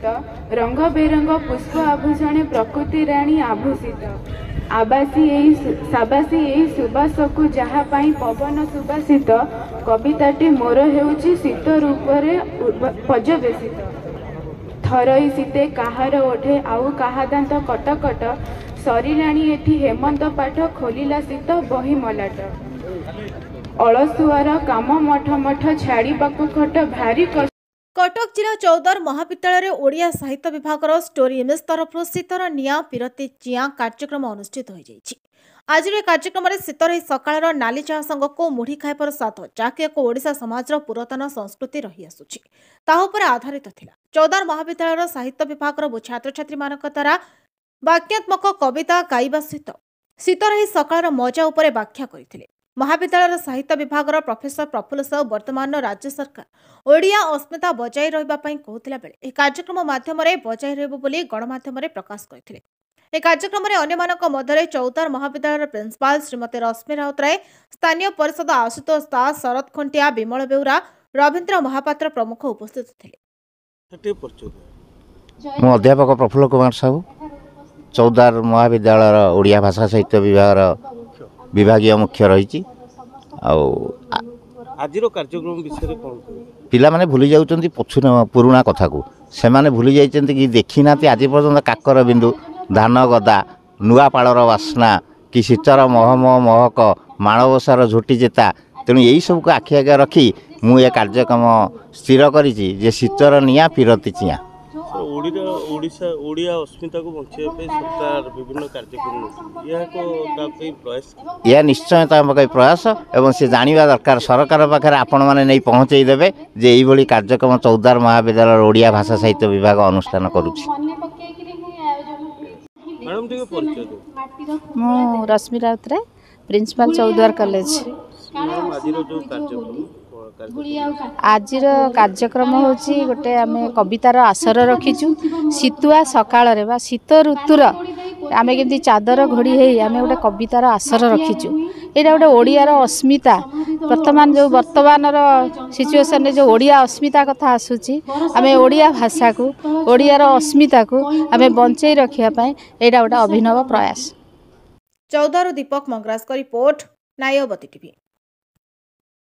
रंग बेरंग पुष्प आभूषणे प्रकृति राणी आभूषित साबासी यही सुबास को जहा पाई पवन सुबासित कविताटी मोर हेउची शीत रूपरे पर्यवेसित थरई शीते काहार ओठे आउ काहा दांत कटकट सरिलाणी एठी हेमंत पाठ खोलिला शीत बही मलाट अलसुआर काम मठ मठ छाड़ी खट भारी कटक जिला चौदार महाविद्यालय ओडिया साहित्य विभाग स्टोरी इमेज तरफ शीतर निया पिरती चिया कार्यक्रम अनुष्ठित हो जाइछि। आज कार्यक्रम में शीतर सकाळ नाली चा संग को मुढ़ी खाइबार स्वाद जहाँकि एक ओडिशा समाज पुरातन संस्कृति रही आसुछि ताहा आधारित थिला। चौदार महाविद्यालय साहित्य विभाग छात्र छात्री मानक द्वारा वाक्यात्मक कविता गाइबा सहित शीतर सकाळ मजा उपरे व्याख्या करथिले। महाविद्यालय साहित्य विभाग प्रोफेसर प्रफुल्ल साहू वर्तमान राज्य सरकार ओडिया अस्मिता बजाय रहिबा पई कहूतिला बेले कार्यक्रम माध्यम बजाय रहबो बोली गणमाध्यम प्रकाश करथिले। ए कार्यक्रम में अन्य मानक मध्य चौदार महाविद्यालय प्रिंसिपाल श्रीमती रश्मि राउतराय स्थानीय परिषद आशुतोष दास शरद खंटिया विमल बेउरा रवींद्र महापात्र प्रमुख उपस्थित थिले। अध्यापक प्रफुल्ल कुमार साहू चौदार महाविद्यालय ओडिया भाषा साहित्य विभाग विभागीय मुख्य रही आज कार्यक्रम विषय पिला माने भूली जाउचंती पुराणा कथा को से माने भूली जाइचंती कि देखी ना आज पर्यंत काकर बिंदु धान गदा नुआ पाड़र वासना कि शीतर महम महक माणवसार झोटी जेता तेणु यही सब को आखि आगे रखी मु ये कार्यक्रम स्थिर करी शीतर निया पिरती चिया ओडिया अस्मिता को बचाई सरकार विभिन्न कार्यक्रम यह निश्चय प्रयास एवं से जानिबा दरकार सरकार पाखे आपण मैंने नहीं पहुँचे देवे जे यही कार्यक्रम चौदार महाविद्यालय ओडिया भाषा साहित्य विभाग अनुष्ठान करुछि। मु रश्मि राउतराय प्रिंसिपल चौदार कॉलेज। आज कार्यक्रम होची गोटे आम कवितार आसर रखीचु शीतुआ सकाळ शीत ऋतुर आम केमती चादर घोड़ी आम गोटे कवितार आसर रखीचु। यहाँ गोटे ओडियार अस्मिता वर्तमान सिचुएसन जो ओडिया अस्मिता कथा आसूची आम ओडिया भाषा को ओडियार अस्मिता को आम बंचाई रखापी यहाँ गोटे अभिनव प्रयास। चौदार दीपक मंगराज का रिपोर्ट नायवती टीवी।